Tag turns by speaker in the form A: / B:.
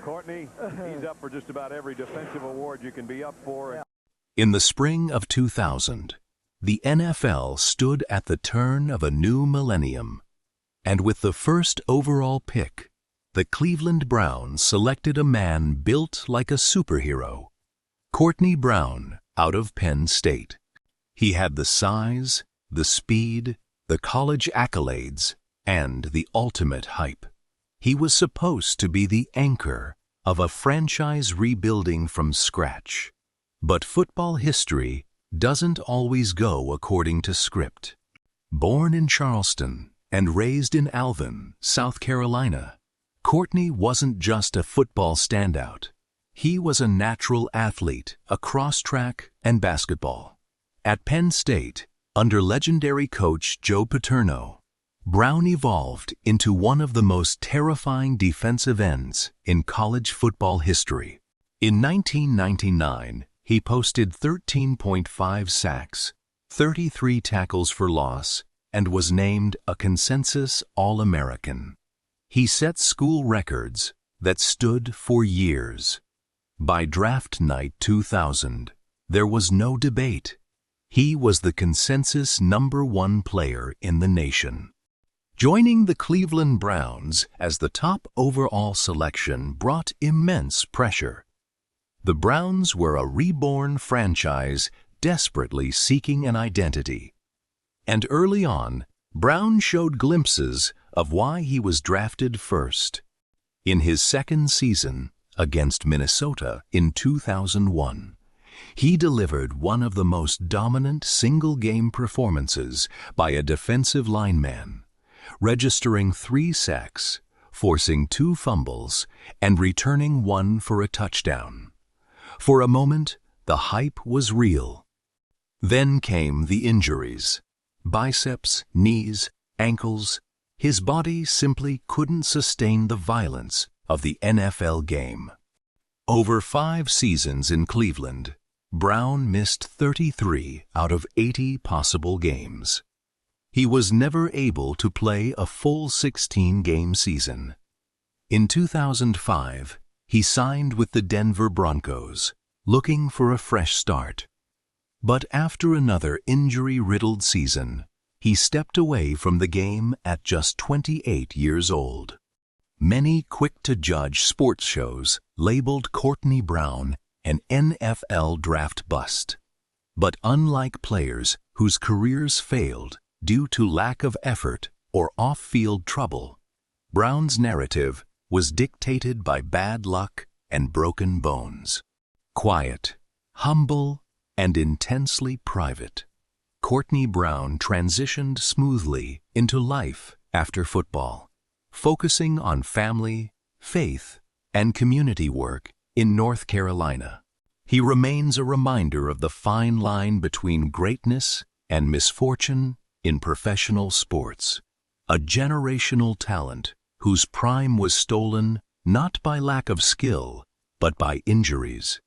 A: Courtney, he's up for just about every defensive award you can be up for.
B: In the spring of 2000, the NFL stood at the turn of a new millennium. And with the first overall pick, the Cleveland Browns selected a man built like a superhero, Courtney Brown, out of Penn State. He had the size, the speed, the college accolades, and the ultimate hype. He was supposed to be the anchor of a franchise rebuilding from scratch. But football history doesn't always go according to script. Born in Charleston and raised in Alvin, South Carolina, Courtney wasn't just a football standout. He was a natural athlete across track and basketball. At Penn State, under legendary coach Joe Paterno, Brown evolved into one of the most terrifying defensive ends in college football history. In 1999, he posted 13.5 sacks, 33 tackles for loss, and was named a consensus All-American. He set school records that stood for years. By draft night 2000, there was no debate. He was the consensus #1 player in the nation. Joining the Cleveland Browns as the top overall selection brought immense pressure. The Browns were a reborn franchise desperately seeking an identity. And early on, Brown showed glimpses of why he was drafted first. In his second season against Minnesota in 2001, he delivered one of the most dominant single-game performances by a defensive lineman, registering 3 sacks, forcing 2 fumbles, and returning 1 for a touchdown. For a moment, the hype was real. Then came the injuries. Biceps, knees, ankles. His body simply couldn't sustain the violence of the NFL game. Over 5 seasons in Cleveland, Brown missed 33 out of 80 possible games. He was never able to play a full 16-game season. In 2005, he signed with the Denver Broncos, looking for a fresh start. But after another injury-riddled season, he stepped away from the game at just 28 years old. Many quick-to-judge sports shows labeled Courtney Brown an NFL draft bust. But unlike players whose careers failed due to lack of effort or off-field trouble, Brown's narrative was dictated by bad luck and broken bones. Quiet, humble, and intensely private, Courtney Brown transitioned smoothly into life after football, focusing on family, faith, and community work in North Carolina. He remains a reminder of the fine line between greatness and misfortune in professional sports, a generational talent whose prime was stolen not by lack of skill, but by injuries.